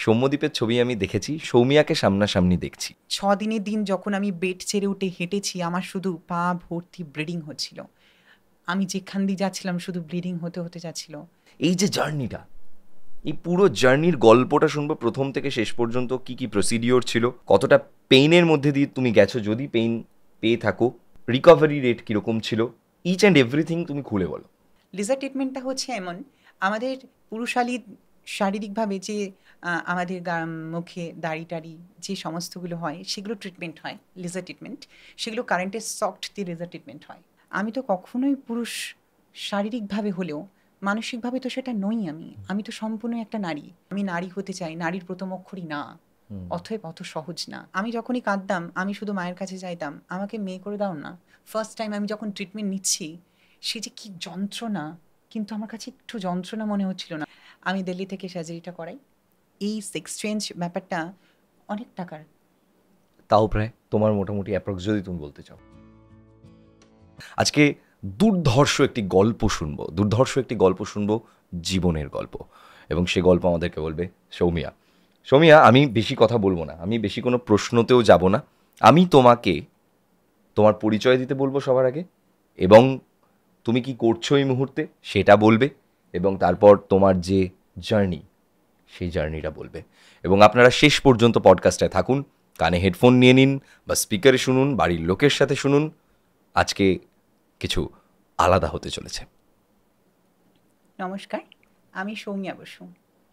সৌম্যদীপের ছবি আমি দেখেছি, সৌমিয়াকে সামনাসামনি দেখছি। 6 দিনের দিন যখন আমি বেড ছেড়ে উঠে হেঁটেছি, আমার শুধু পা ভর্তি ব্লিডিং হচ্ছিল। আমি যেখান দিয়ে যাচ্ছিলাম শুধু ব্লিডিং হতে হতে যাচ্ছিল। এই যে জার্নিটা, এই পুরো জার্নির গল্পটা শুনবো প্রথম থেকে শেষ পর্যন্ত। কি কি প্রসিডিওর ছিল, কতটা পেইনের মধ্যে দিয়ে তুমি গেছো, যদি পেইন পেয়ে থাকো, রিকভারি রেট কীরকম ছিল, ইচ অ্যান্ড এভরিথিং তুমি খুলে বলো। লেজার ট্রিটমেন্টটা হচ্ছে এমন, আমাদের পুরুষালী শারীরিকভাবে যে আমাদের মুখে দাড়ি টাড়ি যে সমস্তগুলো হয় সেগুলো ট্রিটমেন্ট হয় লেজার ট্রিটমেন্ট। সেগুলো কারেন্টের সফট দিয়ে লেজার ট্রিটমেন্ট হয়। আমি তো কখনোই পুরুষ শারীরিকভাবে হলেও মানসিকভাবে তো সেটা নই। আমি তো সম্পূর্ণ একটা নারী। আমি নারী হতে চাই, নারীর প্রথম অক্ষরই না, অতএব অত সহজ না। আমি যখনই কাঁদতাম আমি শুধু মায়ের কাছে চাইতাম, আমাকে মেয়ে করে দাও না। ফার্স্ট টাইম আমি যখন ট্রিটমেন্ট নিচ্ছি, সে যে কী যন্ত্রণা, কিন্তু আমার কাছে একটু যন্ত্রণা মনে হচ্ছিল না। আমি দিল্লি থেকে সার্জারিটা করাই। এই সেক্স চেঞ্জ ব্যাপারটা অনেক টাকার। তাও প্রায় তোমার মোটামুটি অ্যাপ্রক্স যদি তুমি বলতে চাও। আজকে দুর্ধর্ষ একটি গল্প শুনবো, জীবনের গল্প, এবং সে গল্প আমাদেরকে বলবে সৌমিয়া। সৌমিয়া, আমি বেশি কথা বলবো না, আমি বেশি কোনো প্রশ্নতেও যাব না। আমি তোমাকে তোমার পরিচয় দিতে বলবো সবার আগে, এবং তুমি কি করছো এই মুহূর্তে সেটা বলবে, এবং তারপর তোমার যে জার্নি সেই জার্নিটা বলবে। এবং আপনারা শেষ পর্যন্ত পডকাস্টে থাকুন, কানে হেডফোন নিয়ে নিন বা স্পিকারে শুনুন, বাড়ির লোকের সাথে শুনুন। আজকে কিছু আলাদা হতে চলেছে। নমস্কার, আমি সৌমিয়া বসু।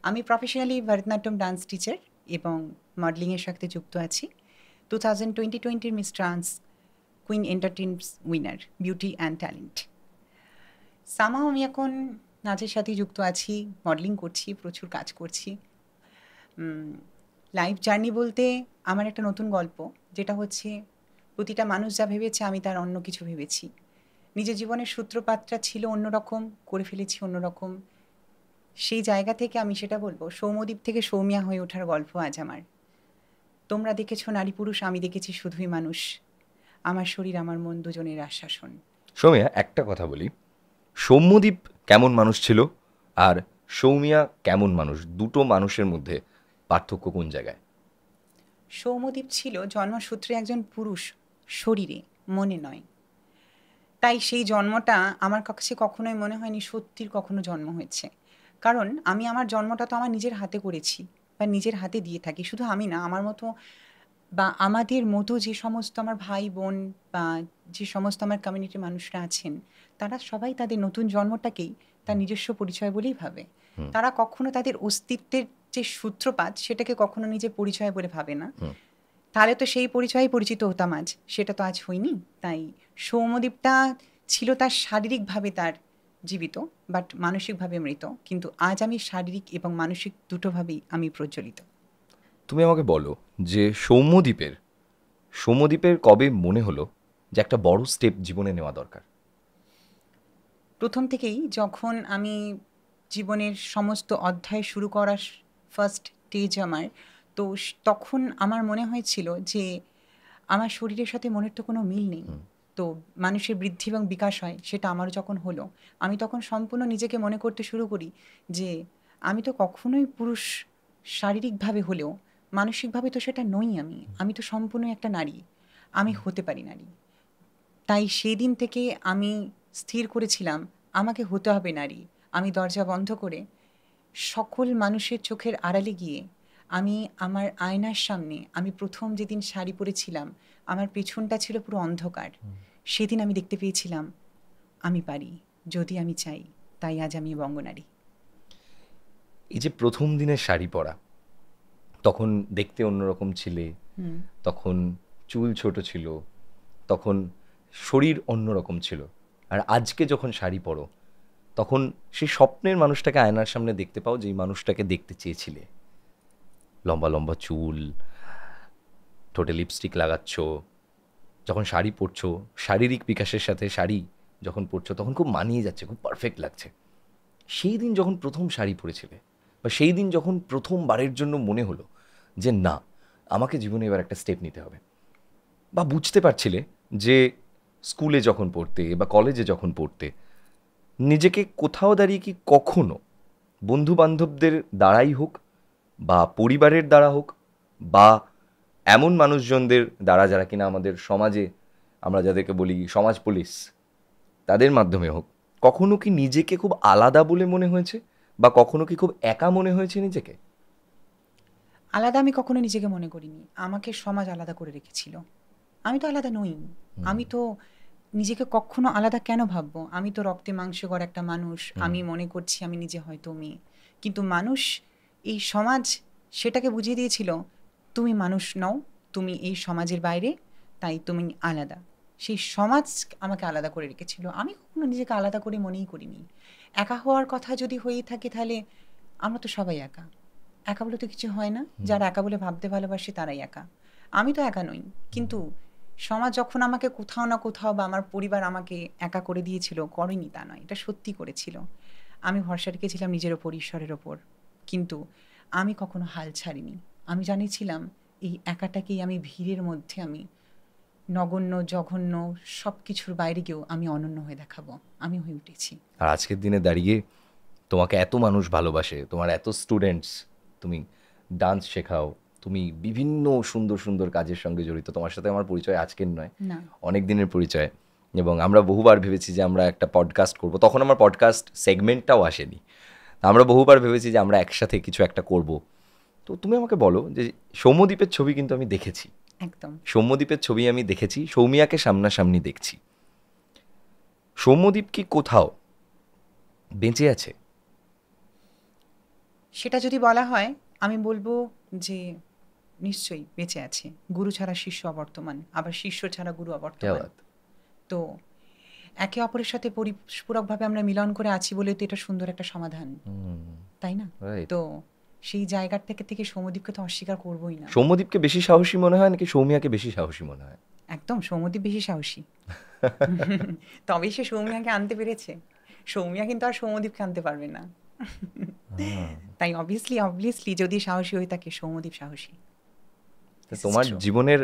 আমি প্রফেশনালি ভরতনাট্যম ডান্স টিচার এবং মডেলিংয়ের সাথে যুক্ত আছি। 2020 miss trans queen entertains winner, beauty and talent. সামাও আমি এখন নাচের সাথেই যুক্ত আছি, মডেলিং করছি, প্রচুর কাজ করছি। লাইফ জার্নি বলতে আমার একটা নতুন গল্প, যেটা হচ্ছে প্রতিটা মানুষ যা ভেবেছে আমি তার অন্য কিছু ভেবেছি। নিজের জীবনের সূত্রপাতটা ছিল অন্যরকম, করে ফেলেছি অন্যরকম। সেই জায়গা থেকে আমি সেটা বলবো, সৌম্যদীপ থেকে সৌমিয়া হয়ে ওঠার গল্প আজ আমার। তোমরা দেখেছো নারী পুরুষ, আমি দেখেছি শুধুই মানুষ। আমার শরীর আমার মন দুজনের আশ্বাসন। সৌমিয়া, একটা কথা বলি, সৌম্যদীপ কেমন মানুষ ছিল আর সৌমিয়া কেমন মানুষ, দুটো মানুষের মধ্যে পার্থক্য কোন জায়গায়? সৌম্যদীপ ছিল জন্মসূত্রে একজন পুরুষ, শরীরে, মনে নয়। তাই সেই জন্মটা আমার কাছে কখনোই মনে হয়নি সত্যির কখনো জন্ম হয়েছে। কারণ আমি আমার জন্মটা তো আমার নিজের হাতে করেছি বা নিজের হাতে দিয়ে থাকি। শুধু আমি না, আমার মতো বা আমাদের মতো যে সমস্ত আমার ভাই বোন বা যে সমস্ত আমার কমিউনিটির মানুষরা আছেন, তারা সবাই তাদের নতুন জন্মটাকেই তার নিজস্ব পরিচয় বলেই ভাবে। তারা কখনো তাদের অস্তিত্বের যে সূত্রপাত সেটাকে কখনো নিজের পরিচয় বলে ভাবে না। তাহলে তো সেই পরিচয়ে পরিচিত হতাম আজ, সেটা তো আজ হয়নি। তাই সৌম্যদীপটা ছিল তার শারীরিকভাবে তার জীবিত, বাট মানসিকভাবে মৃত। কিন্তু আজ আমি শারীরিক এবং মানসিক দুটোভাবেই আমি প্রজ্বলিত। তুমি আমাকে বলো যে সৌম্যদীপের কবে মনে হলো যে একটা বড় স্টেপ জীবনে নেওয়া দরকার? প্রথম থেকেই যখন আমি জীবনের সমস্ত অধ্যায় শুরু করার ফার্স্ট স্টেজ আমার, তো তখন আমার মনে হয়েছিল যে আমার শরীরের সাথে মনের তো কোনো মিল নেই। তো মানুষের বৃদ্ধি এবং বিকাশ হয়, সেটা আমারও যখন হলো, আমি তখন সম্পূর্ণ নিজেকে মনে করতে শুরু করি যে আমি তো কখনোই পুরুষ শারীরিকভাবে হলেও মানসিকভাবে তো সেটা নই। আমি তো সম্পূর্ণ একটা নারী, আমি হতে পারি নারী। তাই সেই দিন থেকে আমি স্থির করেছিলাম আমাকে হতে হবে নারী। আমি দরজা বন্ধ করে সকল মানুষের চোখের আড়ালে গিয়ে আমি আমার আয়নার সামনে, আমি প্রথম যেদিন শাড়ি পরেছিলাম আমার পেছনটা ছিল পুরো অন্ধকার, সেদিন আমি দেখতে পেয়েছিলাম আমি পারি যদি আমি চাই। তাই আজ আমি বঙ্গনারী। এই যে প্রথম দিনের শাড়ি পরা, তখন দেখতে অন্যরকম ছিলে, তখন চুল ছোট ছিল, তখন শরীর অন্যরকম ছিল, আর আজকে যখন শাড়ি পরো তখন সেই স্বপ্নের মানুষটাকে আয়নার সামনে দেখতে পাও, যেই মানুষটাকে দেখতে চেয়েছিলে। লম্বা লম্বা চুল, ঠোঁটে লিপস্টিক লাগাচ্ছ, যখন শাড়ি পরছো, শারীরিক বিকাশের সাথে শাড়ি যখন পরছো তখন খুব মানিয়ে যাচ্ছে, খুব পারফেক্ট লাগছে। সেই দিন যখন প্রথম শাড়ি পরেছিলে, বা সেই দিন যখন প্রথমবারের জন্য মনে হলো যে না, আমাকে জীবনে এবার একটা স্টেপ নিতে হবে, বা বুঝতে পারছিলে যে স্কুলে যখন পড়তে বা কলেজে যখন পড়তে নিজেকে কোথাও দাঁড়িয়ে কি কখনো বন্ধু বান্ধবদের দ্বারাই হোক বা পরিবারের দ্বারা হোক, বা এমন মানুষজনদের দ্বারা যারা কিনা আমাদের সমাজে, আমরা যাদেরকে বলি সমাজ পুলিশ, তাদের মাধ্যমে হোক, কখনো কি নিজেকে খুব আলাদা বলে মনে হয়েছে, বা কখনো কি খুব একা মনে হয়েছে নিজেকে? আলাদা আমি কখনো নিজেকে মনে করিনি, আমাকে সমাজ আলাদা করে রেখেছিল। আমি তো আলাদা নই। আমি তো নিজেকে কখনো আলাদা কেন ভাববো? আমি তো রক্তে মাংসে গড়া একটা মানুষ। আমি মনে করছি আমি নিজে হয়তো মেয়ে, কিন্তু মানুষ, এই সমাজ সেটাকে বুঝিয়ে দিয়েছিল তুমি মানুষ নও, তুমি এই সমাজের বাইরে, তাই তুমি আলাদা। সেই সমাজ আমাকে আলাদা করে রেখেছিল। আমি কখনো নিজেকে আলাদা করে মনেই করিনি। একা হওয়ার কথা যদি হয়েই থাকে, তাহলে আমরা তো সবাই একা। একা বলে তো কিছু হয় না। যারা একা বলে ভাবতে ভালোবাসে তারাই একা। আমি তো একা নই, কিন্তু সমাজ যখন আমাকে কোথাও না কোথাও, বা আমার পরিবার আমাকে একা করে দিয়েছিল, করেনি তা নয়, এটা সত্যি করেছিল। আমি ভরসা রেখেছিলাম নিজের ওপর, ঈশ্বরের ওপর, কিন্তু আমি কখনো হাল ছাড়িনি। আমি জানিয়েছিলাম এই একাটাকেই আমি ভিড়ের মধ্যে, আমি নগণ্য জঘন্য সব কিছুর বাইরে গিয়েও আমি অনন্য হয়ে দেখাবো। আমি হয়ে উঠেছি। আর আজকের দিনে দাঁড়িয়ে তোমাকে এত মানুষ ভালোবাসে, তোমার এত স্টুডেন্টস, তুমি ডান্স শেখাও, তুমি বিভিন্ন সুন্দর সুন্দর কাজের সঙ্গে জড়িত। তোমার সাথে আমার পরিচয় আজকের নয়, না, অনেক দিনের পরিচয়। এবং আমরা বহুবার ভেবেছি যে আমরা একটা পডকাস্ট করব, তখন আমার পডকাস্ট সেগমেন্টটাও আসেনি। আমরা বহুবার ভেবেছি যে আমরা একসাথে কিছু একটা করব। তো তুমি আমাকে বলো যে সৌম্যদীপের ছবি কিন্তু আমি দেখেছি, একদম। সৌম্যদীপের ছবি আমি দেখেছি, সৌমিয়াকে সামনাসামনি দেখছি। সৌম্যদীপ কি কোথাও বেঁচে আছে? সেটা যদি বলা হয়, আমি বলবো যে নিশ্চয়ই বেঁচে আছে। গুরু ছাড়া শিষ্য অবর্তমান, আবার শিষ্য ছাড়া গুরু অবর্তমান। কেয়াবাত। তো একে অপরের সাথে পরিপূরকভাবে আমরা মিলন করে আছি বলে তো এটা সুন্দর একটা সমাধান, তাই না? রাইট। তো সেই জায়গার থেকে সৌম্যদীপকে তো অস্বীকার করবোই না। সৌম্যদীপকে বেশি সাহসী মনে হয় নাকি সৌমিয়াকে বেশি সাহসী মনে হয়? একদম সৌম্যদীপ বেশি সাহসী। তবেই সে সৌমিয়াকে আনতে পেরেছে। সৌমিয়া কিন্তু আর সৌম্যদীপকে আনতে পারবে না। তাই অবভিয়াসলি যদি সাহসী হয়ে থাকে, সৌম্যদীপ সাহসী। তা তোমার জীবনের,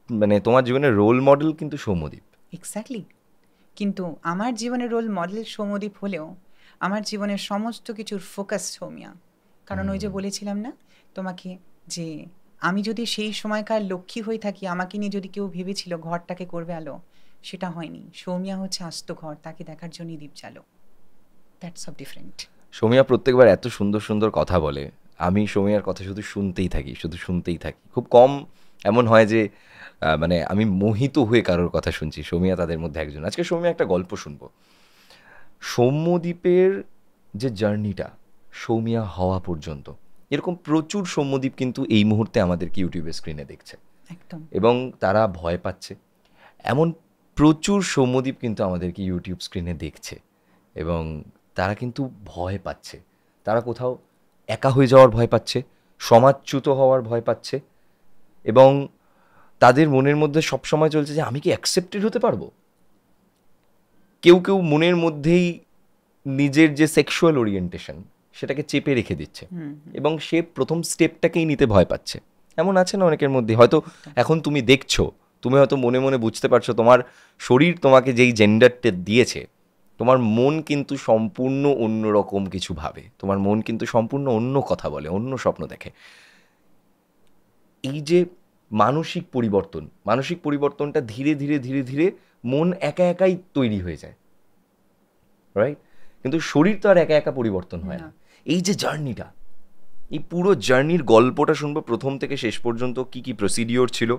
মানে তোমার জীবনের রোল মডেল কিন্তু সৌম্যদীপ। এক্স্যাক্টলি। কিন্তু আমার জীবনের রোল মডেল সৌম্যদীপ হলেও আমার জীবনের সমস্ত কিছুর ফোকাস সৌমিয়া। কারণ ওই যে বলেছিলাম না তোমাকে, যে আমি যদি সেই সময়কার লক্ষ্মী হয়ে থাকি, আমাকে নিয়ে যদি কেউ ভেবেছিল ঘরটাকে করবে আলো, সেটা হয়নি। সৌমিয়া হচ্ছে আস্ত ঘর, তাকে দেখার জন্যই দীপ জ্বালো। That's of different. সৌমিয়া প্রত্যেকবার এত সুন্দর সুন্দর কথা বলে, আমি সৌমিয়ার কথা শুধু শুনতেই থাকি, শুধু শুনতেই থাকি। খুব কম এমন হয় যে মানে আমি মোহিত হয়ে কারোর কথা শুনছি। সৌমিয়া তাদের মধ্যে একজন। আজকে সৌমিয়া একটা গল্প শুনবো। সৌম্যদীপের যে জার্নিটা সৌমিয়া হওয়া পর্যন্ত, এরকম প্রচুর সৌম্যদীপ কিন্তু এই মুহূর্তে আমাদেরকে ইউটিউবের স্ক্রিনে দেখছে, একদম। এবং তারা ভয় পাচ্ছে। এমন প্রচুর সৌম্যদীপ কিন্তু আমাদেরকে ইউটিউব স্ক্রিনে দেখছে, এবং তারা কিন্তু ভয় পাচ্ছে। তারা কোথাও একা হয়ে যাওয়ার ভয় পাচ্ছে, সমাজচ্যুত হওয়ার ভয় পাচ্ছে, এবং তাদের মনের মধ্যে সবসময় চলছে যে আমি কি অ্যাকসেপ্টেড হতে পারবো। কেউ কেউ মনের মধ্যেই নিজের যে সেক্সুয়াল ওরিয়েন্টেশন সেটাকে চেপে রেখে দিচ্ছে, এবং সে প্রথম স্টেপটাকেই নিতে ভয় পাচ্ছে। এমন আছে না অনেকের মধ্যে? হয়তো এখন তুমি দেখছো, তুমি হয়তো মনে মনে বুঝতে পারছো তোমার শরীর তোমাকে যেই জেন্ডারটা দিয়েছে, তোমার মন কিন্তু সম্পূর্ণ অন্য রকম কিছু ভাবে, তোমার মন কিন্তু সম্পূর্ণ অন্য কথা বলে, অন্য স্বপ্ন দেখে। এই যে মানসিক পরিবর্তনটা ধীরে ধীরে ধীরে ধীরে মন একা একাই তৈরি হয়ে যায়, রাইট? কিন্তু শরীর তো আর একা একা পরিবর্তন হয় না। এই যে জার্নিটা, এই পুরো জার্নির গল্পটা শুনবো প্রথম থেকে শেষ পর্যন্ত। কি কি প্রসিডিওর ছিল,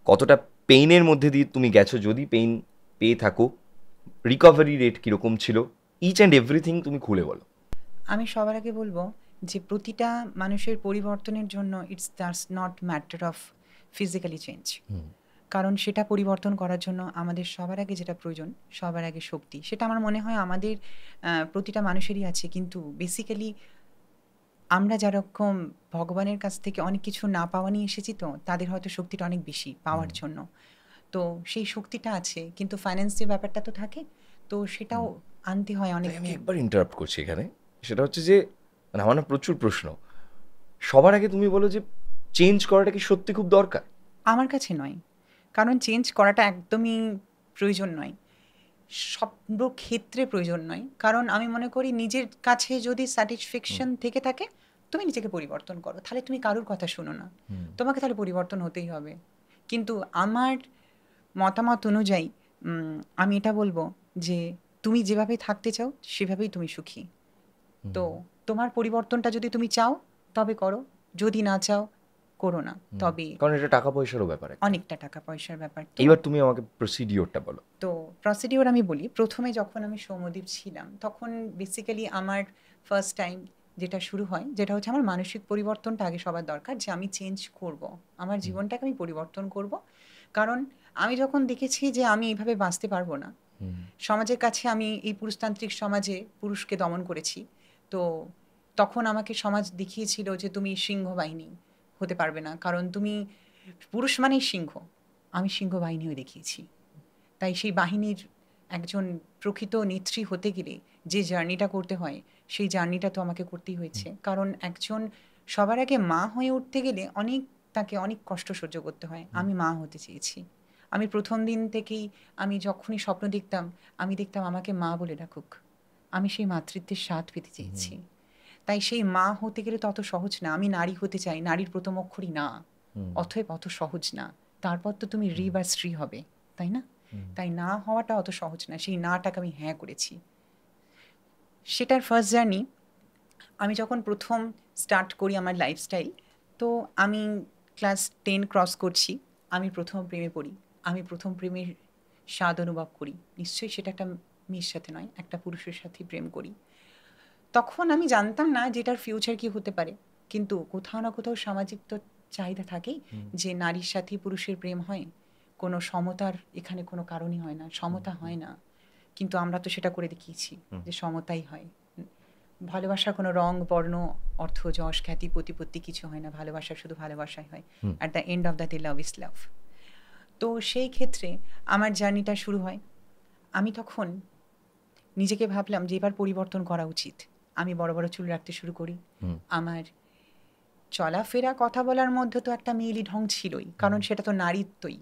কতটা পেইনের মধ্যে দিয়ে তুমি গেছো, যদি পেইন পেয়ে থাকো, রিকভারি রেট কীরকম ছিল, ইচ অ্যান্ড এভরিথিং তুমি খুলে বলো। আমি সবার আগে বলবো যে প্রতিটা মানুষের পরিবর্তনের জন্য it's that's not matter of physically change. কারণ সেটা পরিবর্তন করার জন্য আমাদের সবার আগে যেটা প্রয়োজন, সবার আগে শক্তি। সেটা আমার মনে হয় আমাদের প্রতিটা মানুষেরই আছে, কিন্তু বেসিক্যালি আমরা যেরকম ভগবানের কাছ থেকে অনেক কিছু না পাওয়া নিয়ে এসেছি, তো তাদের হয়তো শক্তিটা অনেক বেশি পাওয়ার জন্য। তো সেই শক্তিটা আছে, কিন্তু ফাইন্যান্সের ব্যাপারটা তো থাকে, তো সেটাও আনতে হয় অনেক। আমি একবার ইন্টারাপ্ট করছি এখানে। সেটা হচ্ছে যে মানে আমার না প্রচুর প্রশ্ন। সবার আগে তুমি বলো যে চেঞ্জ করাটা কি সত্যি খুব দরকার? আমার কাছে নয়, কারণ চেঞ্জ করাটা একদমই প্রয়োজন নয়। সর্বক্ষেত্রে প্রয়োজন নয়, কারণ আমি মনে করি নিজের কাছে যদি স্যাটিসফ্যাকশন থেকে থাকে তুমি নিজেকে পরিবর্তন করো, তাহলে তুমি কারোর কথা শোনো না, তোমাকে তাহলে পরিবর্তন হতেই হবে। কিন্তু আমার মতামত অনুযায়ী আমি এটা বলবো যে তুমি যেভাবে থাকতে চাও সেভাবেই তুমি সুখী। তো তোমার পরিবর্তনটা যদি তুমি চাও তবে করো, যদি না চাও করো না। তবে কারণ এটা টাকা পয়সারও ব্যাপার, অনেকটা টাকা পয়সার ব্যাপার। এইবার তুমি আমাকে প্রসিডিওরটা বলো। তো প্রসিডিওর আমি বলি, প্রথমে যখন আমি সৌম্যদীপ ছিলাম তখন বেসিক্যালি আমার ফার্স্ট টাইম যেটা শুরু হয়, যেটা হচ্ছে আমার মানসিক পরিবর্তনটা আগে সবার দরকার, যে আমি চেঞ্জ করব, আমার জীবনটাকে আমি পরিবর্তন করব। কারণ আমি যখন দেখেছি যে আমি এইভাবে বাঁচতে পারবো না, সমাজের কাছে আমি এই পুরুষতান্ত্রিক সমাজে পুরুষকে দমন করেছি, তো তখন আমাকে সমাজ দেখিয়েছিল যে তুমি সিংহ বাহিনী হতে পারবে না, কারণ তুমি পুরুষ মানেই সিংহ। আমি সিংহ বাহিনীও দেখিয়েছি। তাই সেই বাহিনীর একজন প্রকৃত নেত্রী হতে গেলে যে জার্নিটা করতে হয় সেই জার্নিটা তো আমাকে করতেই হয়েছে। কারণ একজন সবার আগে মা হয়ে উঠতে গেলে তাকে অনেক কষ্ট সহ্য করতে হয়। আমি মা হতে চেয়েছি। আমি প্রথম দিন থেকেই আমি যখনই স্বপ্ন দেখতাম আমি দেখতাম আমাকে মা বলে ডাকুক। আমি সেই মাতৃত্বের স্বাদ পেতে চেয়েছি। তাই সেই মা হতে গেলে তো অত সহজ না। আমি নারী হতে চাই, নারীর প্রথম অক্ষরই না, অতএব অত সহজ না। তারপর তো তুমি রি বা স্ত্রী হবে, তাই না? তাই না হওয়াটা অত সহজ না। সেই নাটাকে আমি হ্যাঁ করেছি। সেটার ফার্স্ট জার্নি আমি যখন প্রথম স্টার্ট করি আমার লাইফস্টাইল, তো আমি ক্লাস 10 ক্রস করছি, আমি প্রথম প্রেমে পড়ি। আমি প্রথম প্রেমের স্বাদ অনুভব করি। নিশ্চয়ই সেটা একটা মেয়ের সাথে নয়, একটা পুরুষের সাথেই প্রেম করি। তখন আমি জানতাম না যে এটার ফিউচার কি হতে পারে, কিন্তু কোথাও না কোথাও সামাজিক তো চাহিদা থাকেই যে নারীর সাথে পুরুষের প্রেম হয়, কোনো সমতার এখানে কোনো কারণই হয় না, সমতা হয় না। কিন্তু আমরা তো সেটা করে দেখিয়েছি যে সমতাই হয়। ভালোবাসার কোনো রং, বর্ণ, অর্থ, যশ, খ্যাতি, প্রতিপত্তি কিছু হয় না। ভালোবাসা শুধু ভালোবাসাই হয়। At the end of the day love is love. তো সেই ক্ষেত্রে আমার জার্নিটা শুরু হয়। আমি তখন নিজেকে ভাবলাম যে এবার পরিবর্তন করা উচিত। আমি বড় বড় চুল রাখতে শুরু করি। আমার চলাফেরা, কথা বলার মধ্যে তো একটা মেয়েলি ঢং ছিলই, কারণ সেটা তো নারীত্বই।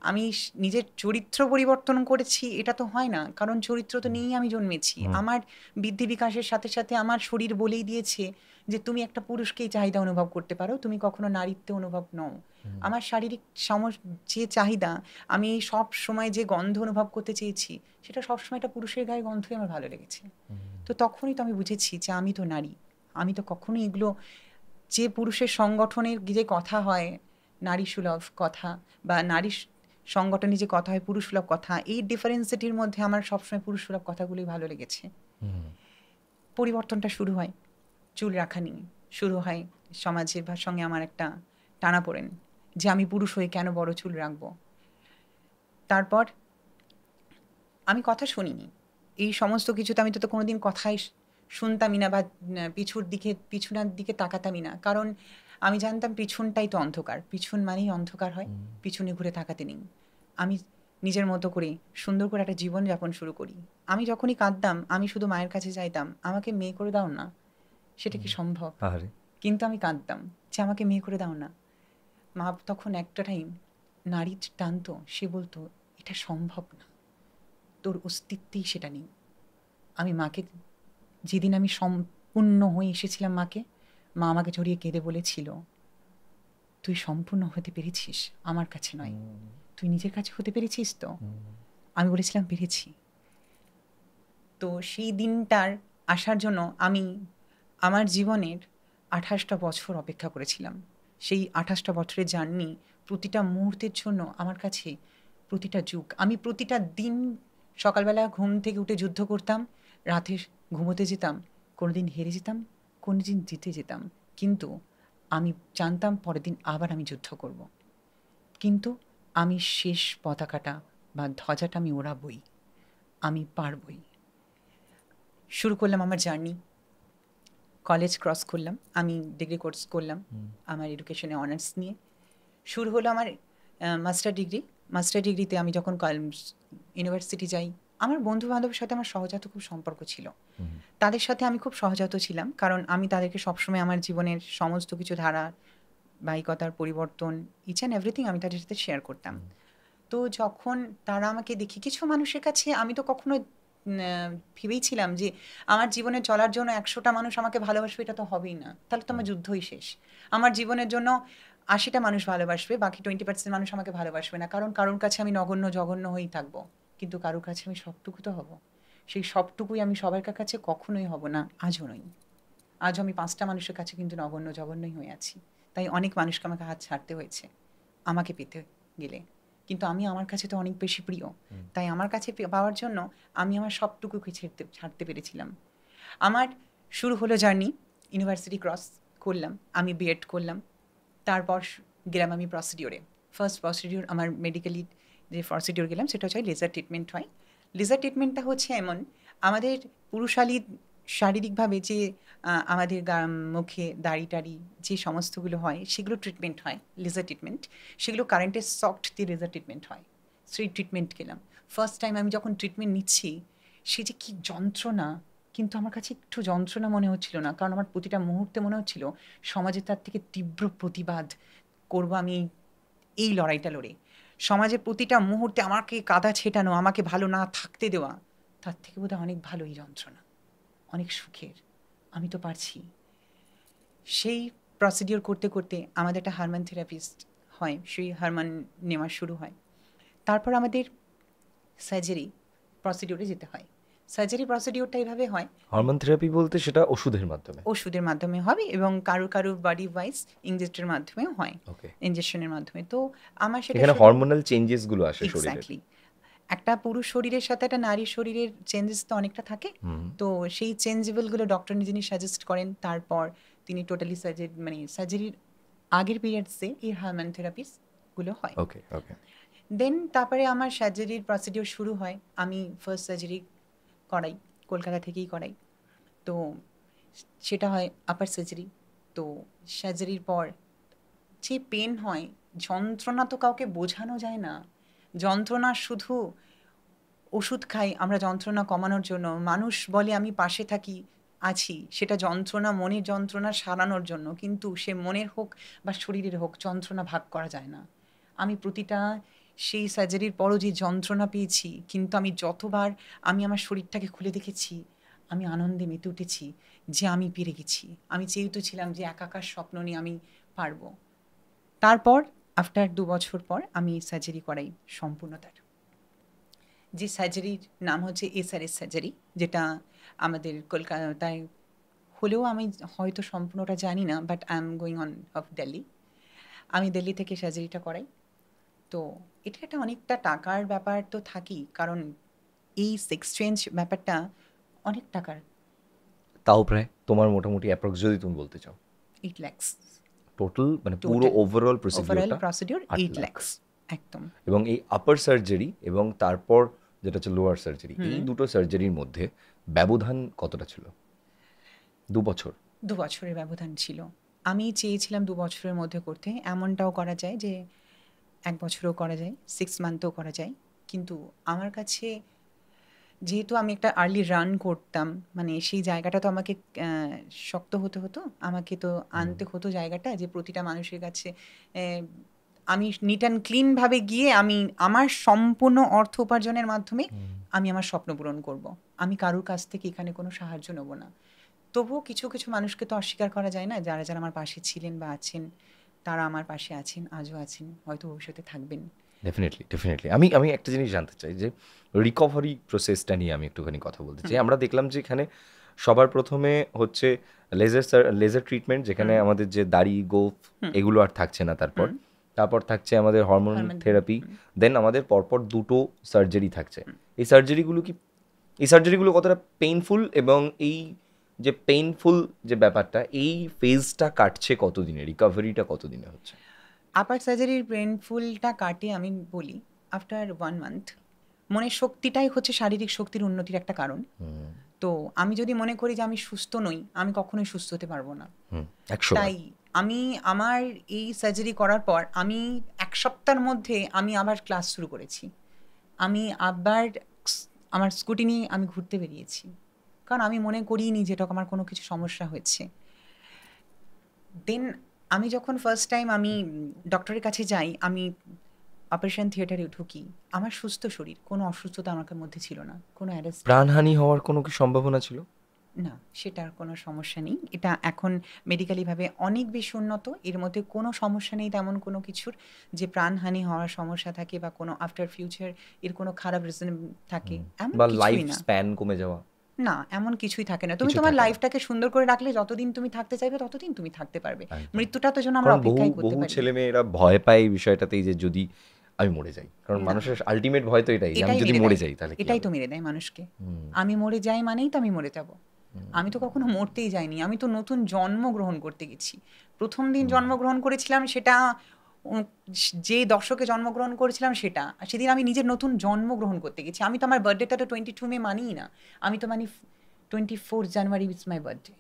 আমি নিজের চরিত্র পরিবর্তন করেছি এটা তো হয় না, কারণ চরিত্র তো নিয়েই আমি জন্মেছি। আমার বৃদ্ধি বিকাশের সাথে সাথে আমার শরীর বলেই দিয়েছে যে তুমি একটা পুরুষকেই চাহিদা অনুভব করতে পারো, তুমি কখনো নারীত্বে অনুভব নও। আমার শারীরিক যে চাহিদা, আমি সব সময় যে গন্ধ অনুভব করতে চেয়েছি সেটা সবসময় একটা পুরুষের গায়ে গন্ধই আমার ভালো লেগেছে। তো তখনই তো আমি বুঝেছি যে আমি তো নারী। আমি তো কখনোই এগুলো, যে পুরুষের সংগঠনের যে কথা হয় নারী সুলভ কথা, বা নারী সংগঠনে যে কথা হয় পুরুষ সুলভ কথা, এই ডিফারেন্সিটির মধ্যে আমার সবসময় পুরুষ সুলভ কথাগুলোই ভালো লেগেছে। পরিবর্তনটা শুরু হয় চুল রাখা নিয়ে। শুরু হয় সমাজের সঙ্গে আমার একটা টানাপোড়েন যে আমি পুরুষ হয়ে কেন বড় চুল রাখবো। তারপর আমি কথা শুনিনি এই সমস্ত কিছুতে, আমি তো কোনোদিন কথাই শুনতামই না, বা পিছনের দিকে তাকাতামই না, কারণ আমি জানতাম পিছনটাই তো অন্ধকার, পিছন মানেই অন্ধকার হয়, পিছনে ঘুরে তাকাতে নেই। আমি নিজের মতো করে সুন্দর করে একটা জীবনযাপন শুরু করি। আমি যখনই কাঁদতাম আমি শুধু মায়ের কাছে যাইতাম, আমাকে মেয়ে করে দাও না। সেটা কি সম্ভব? কিন্তু আমি কাঁদতাম যে আমাকে মেয়ে করে দাও না। মা তখন একটা টাইম নারীর টানতো, সে বলতো এটা সম্ভব না, তোর অস্তিত্বেই সেটা নেই। আমি মাকে, যেদিন আমি সম্পূর্ণ হয়ে এসেছিলাম মাকে, মা আমাকে জড়িয়ে কেঁদে বলেছিল তুই সম্পূর্ণ হতে পেরেছিস, আমার কাছে নয়, তুই নিজের কাছে হতে পেরেছিস তো? আমি বলেছিলাম পেরেছি। তো সেই দিনটার আসার জন্য আমি আমার জীবনের 28টা বছর অপেক্ষা করেছিলাম। সেই 28টা বছরের জার্নি প্রতিটা মুহূর্তের জন্য আমার কাছে প্রতিটা যুগ। আমি প্রতিটা দিন সকালবেলা ঘুম থেকে উঠে যুদ্ধ করতাম, রাতে ঘুমোতে যেতাম, কোনোদিন হেরে যেতাম, কোনোদিন জিতে যেতাম, কিন্তু আমি জানতাম পরের দিন আবার আমি যুদ্ধ করব। কিন্তু আমি শেষ পতাকাটা বা ধ্বজাটা আমি ওড়াবই, আমি পারবই। শুরু করলাম আমার জার্নি। কলেজ ক্রস করলাম, আমি ডিগ্রি কোর্স করলাম আমার এডুকেশনে অনার্স নিয়ে। শুরু হলো আমার মাস্টার ডিগ্রি। মাস্টার ডিগ্রিতে আমি যখন ইউনিভার্সিটি যাই, আমার বন্ধু বান্ধবের সাথে আমার সহজাত খুব সম্পর্ক ছিল। তাদের সাথে আমি খুব সহজাত ছিলাম, কারণ আমি তাদেরকে সবসময় আমার জীবনের সমস্ত কিছু ধারাবাহিকতার পরিবর্তন, ইচ অ্যান্ড এভরিথিং আমি তাদের সাথে শেয়ার করতাম। তো যখন তারা আমাকে দেখি, কিছু মানুষের কাছে আমি তো কখনো ভেবেইছিলাম যে আমার জীবনে চলার জন্য 100টা মানুষ আমাকে ভালোবাসবে, এটা তো হবেই না, তাহলে তো আমার যুদ্ধই শেষ। আমার জীবনের জন্য 80টা মানুষ ভালোবাসবে, বাকি 20% মানুষ আমাকে ভালোবাসবে না, কারণ কারোর কাছে আমি নগণ্য জঘন্য হয়েই থাকবো, কিন্তু কারোর কাছে আমি সবটুকু তো হব। সেই সবটুকুই আমি সবার কাছে কখনোই হব না, আজও নই। আজও আমি 5টা মানুষের কাছে কিন্তু নগণ্য জঘন্যই হয়ে আছি। তাই অনেক মানুষকে আমাকে হাত ছাড়তে হয়েছে আমাকে পেতে গেলে, কিন্তু আমি আমার কাছে তো অনেক বেশি প্রিয়, তাই আমার কাছে পাওয়ার জন্য আমি আমার সবটুকুকে ছাড়তে পেরেছিলাম। আমার শুরু হলো জার্নি, ইউনিভার্সিটি ক্রস করলাম, আমি বিএড করলাম, তারপর গেলাম আমি প্রসিডিওরে। ফার্স্ট প্রসিডিওর আমার মেডিকেলি যে প্রসিডিওর গেলাম সেটা হচ্ছে লেজার ট্রিটমেন্ট হয়। লেজার ট্রিটমেন্টটা হচ্ছে এমন, আমাদের পুরুষালী শারীরিকভাবে যে আমাদের মুখে দাড়ি টাড়ি যে সমস্তগুলো হয় সেগুলো ট্রিটমেন্ট হয় লেজার ট্রিটমেন্ট, সেগুলো কারেন্টের সফট দিয়ে লেজার ট্রিটমেন্ট হয়। সেই ট্রিটমেন্ট গেলাম। ফার্স্ট টাইম আমি যখন ট্রিটমেন্ট নিচ্ছি, সে যে কী যন্ত্রণা, কিন্তু আমার কাছে একটু যন্ত্রণা মনে হচ্ছিল না, কারণ আমার প্রতিটা মুহূর্তে মনে হচ্ছিল সমাজে তার থেকে তীব্র প্রতিবাদ করবো আমি এই লড়াইটা লড়ে। সমাজের প্রতিটা মুহূর্তে আমাকে কাদা ছেটানো, আমাকে ভালো না থাকতে দেওয়া, তার থেকে বোধহয় অনেক ভালো এই যন্ত্রণা, অনেক সুখের, আমি তো পারছি। সেই প্রসিডিওর করতে করতে আমাদের একটা হারমোন থেরাপিস্ট হয়, সেই হারমোন নেওয়া শুরু হয়। তারপর আমাদের সার্জারি প্রসিডিওরে যেতে হয়। সার্জারি প্রসিডিওরটা এইভাবে হয়, হরমোন থেরাপি বলতে সেটা ওষুধের মাধ্যমে? ওষুধের মাধ্যমে হবে, এবং কারো কারো বডি ওয়াইজ ইনজেক্টের মাধ্যমেও হয়, ওকে। ইনজেকশনের মাধ্যমে। তো আমার সেটা এখানে হরমোনাল চেঞ্জেস গুলো আসে শরীরে। এক্স্যাক্টলি, একটা পুরুষ শরীরের সাথে একটা নারীর শরীরের চেঞ্জেস তো অনেকটা থাকে। তো সেই চেঞ্জেবলগুলো ডক্টর যিনি সাজেস্ট করেন, তারপর তিনি টোটালি সার্জারি, মানে সার্জারির আগের পিরিয়ডসে এই হরমোন থেরাপিসগুলো হয়। ওকে ওকে। দেন তারপরে আমার সার্জারির প্রসিডিওর শুরু হয়। আমি ফার্স্ট সার্জারি করাই, কলকাতা থেকেই করাই। তো সেটা হয় আপার সার্জারি। তো সার্জারির পর যে পেন হয়, যন্ত্রণা তো কাউকে বোঝানো যায় না। যন্ত্রণা শুধু ওষুধ খাই আমরা যন্ত্রণা কমানোর জন্য, মানুষ বলে আমি পাশে থাকি, আছি, সেটা যন্ত্রণা, মনের যন্ত্রণা সারানোর জন্য, কিন্তু সে মনের হোক বা শরীরের হোক, যন্ত্রণা ভাগ করা যায় না। আমি প্রতিটা সেই সার্জারির পরও যে যন্ত্রণা পেয়েছি, কিন্তু আমি যতবার আমি আমার শরীরটাকে খুলে দেখেছি, আমি আনন্দে মেতে উঠেছি যে আমি পেরে গেছি। আমি চেয়েও ছিলাম যে একাকার স্বপ্ন নিয়ে আমি পারবো। তারপর আফটার 2 বছর পর আমি সার্জারি করাই সম্পূর্ণতার। যে সার্জারির নাম হচ্ছে এসআরএস সার্জারি, যেটা আমাদের কলকাতায় হলেও আমি হয়তো সম্পূর্ণটা জানি না, but I am going on of Delhi. আমি দিল্লি থেকে সার্জারিটা করাই। তো এটা একটা অনেকটা টাকার ব্যাপার তো থাকেই, কারণ এই সেক্স চেঞ্জ ব্যাপারটা অনেক টাকার। তাও প্রায় তোমার মোটামুটি অ্যাপ্রক্স যদি তুমি বলতে চাও? 8 lakhs টোটাল, মানে পুরো ওভারঅল ওভারঅল প্রসিডিওরটা প্রসিডিওর 8 lakhs একদম। এবং এই আপার সার্জারি এবং তারপর যেটা হচ্ছে লোয়ার সার্জারি, এই দুটো সার্জারির মধ্যে ব্যবধান কতটা ছিল? 2 বছর? 2 বছরের ব্যবধান ছিল। আমি চেয়েছিলাম 2 বছরের মধ্যে করতে। এমনটাও করা যায় যে 1 বছরও করা যায়, 6 মান্থও করা যায়। কিন্তু আমার কাছে, যেহেতু আমি একটা আর্লি রান করতাম, মানে সেই জায়গাটা তো আমাকে শক্ত হতে হতো, আমাকে তো আনতে হতো জায়গাটা, যে প্রতিটা মানুষের কাছে আমি নিট অ্যান্ড ক্লিনভাবে গিয়ে আমি আমার সম্পূর্ণ অর্থ উপার্জনের মাধ্যমে আমি আমার স্বপ্ন পূরণ করব। আমি কারোর কাছ থেকে এখানে কোনো সাহায্য নেব না। তবুও কিছু কিছু মানুষকে তো অস্বীকার করা যায় না, যারা যারা আমার পাশে ছিলেন বা আছেন, তারা আমার পাশে আছেন, আজও আছেন, হয়তো ভবিষ্যতে থাকবেন। Definitely definitely. আমি একটা জিনিস জানতে চাই, যে রিকভারি প্রসেসটা নিয়ে আমি একটুখানি কথা বলতে চাই। আমরা দেখলাম যে এখানে সবার প্রথমে হচ্ছে লেজার ট্রিটমেন্ট, যেখানে আমাদের যে দাড়ি গোঁফ এগুলো আর থাকছে না। তারপর থাকছে আমাদের হরমোন থেরাপি। দেন আমাদের পরপর 2টো সার্জারি থাকছে। এই সার্জারিগুলো কতটা পেইনফুল, এবং এই যে পেইনফুল যে ব্যাপারটা, এই ফেজটা কাটছে কতদিনে, রিকভারিটা কতদিনে হচ্ছে? আপার সার্জারির পেইনফুলটা কাটে আমি বলি আফটার 1 মান্থ। মনের শক্তিটাই হচ্ছে শারীরিক শক্তির উন্নতির একটা কারণ। তো আমি যদি মনে করি যে আমি সুস্থ নই, আমি কখনোই সুস্থ হতে পারবো না। তাই আমি আমার এই সার্জারি করার পর আমি 1 সপ্তাহের মধ্যে আমি আবার ক্লাস শুরু করেছি। আমি আবার আমার স্কুটি নিয়ে আমি ঘুরতে বেরিয়েছি, কারণ আমি মনে করিনি যে এটা আমার কোনো কিছু সমস্যা হয়েছে। দেন আমি যখন ফার্স্ট টাইম আমি ডক্টরের কাছে যাই, আমি অপারেশন থিয়েটারে ঢুকি, আমার সুস্থ শরীর, কোনো অসুস্থতা আমার মধ্যে ছিল না, কোনো অ্যারেস্ট প্রাণহানি হওয়ার কোনো কি সম্ভাবনা ছিল? না, সেটার কোনো সমস্যা নেই। এটা এখন মেডিকেলিভাবে অনেক বেশি উন্নত। এর মধ্যে কোনো সমস্যা নেই তেমন কোনো কিছুর, যে প্রাণহানি হওয়ার সমস্যা থাকে বা কোনো আফটার ফিউচার এর কোনো খারাপ রিজন থাকে, এমন বা লাইফ কিছুই না। স্প্যান কমে যাওয়া? না, এমন কিছুই থাকে না। তুমি কিছু তোমার থাকে না। লাইফটাকে সুন্দর করে রাখলে যতদিন তুমি থাকতে চাইবে ততদিন তুমি থাকতে পারবে। একদম। মৃত্যুটা তো যেন আমরা কারণ বহু অপেক্ষাই করতে বহু পারি। ছেলেমেয়েরা ভয় পায় এই বিষয়টাতেই যে যদি আমি মরে যাই। কারণ না, মানুষের আল্টিমেট ভয় তো এটাই যে আমি এটাই যদি মেরে মরে দেয়। যাই তাহলে কি এটাই হবে? তো মেরে দেয় মানুষকে। হুম, আমি মরে যাই মানেই তো আমি মরে যাব। আমি তো কখনো মরতেই যাইনি। আমি তো নতুন জন্মগ্রহণ করতে গেছি। ১ম দিন জন্মগ্রহণ করেছিলাম সেটা উম যে দশকে জন্মগ্রহণ করেছিলাম সেটা। আর সেদিন আমি নিজের নতুন জন্মগ্রহণ করতে গেছি। আমি তো আমার বার্থডেটা তো 22 মে মানিই না। আমি তো মানি 24 জানুয়ারি ইটস মাই বার্থডে।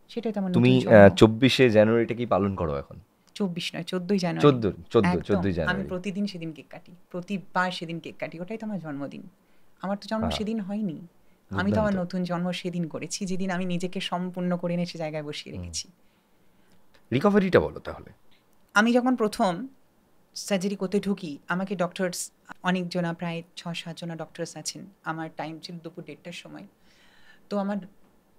সেটাই তো আমার তুমি নতুন জন্ম। ২৪শে জানুয়ারিটা কি পালন করো এখন? ২৪ নয়, ১৪ই জানুয়ারি। ১৪, ১৪, একদম। ১৪ই আমি জানুয়ারি। প্রতিদিন সেদিন কেক কাটি। প্রতিবার সেদিন কেক কাটি। ওটাই তো আমার জন্মদিন। আমার তো জন্ম বাহ! সেদিন হয়নি। আমি তো দুর্দান্ত। আমার নতুন জন্ম সেদিন করেছি, যেদিন আমি নিজেকে সম্পূর্ণ করে এনে সে জায়গায় বসিয়ে হুম। রেখেছি। রিকভারিটা বলো তাহলে। আমি যখন ১ম সার্জারি করতে ঢুকি, আমাকে ডক্টরস অনেকজনা, প্রায় ৬-৭ জনা ডক্টরস আছেন। আমার টাইম ছিল দুপুর ১:৩০ টার সময়। তো আমার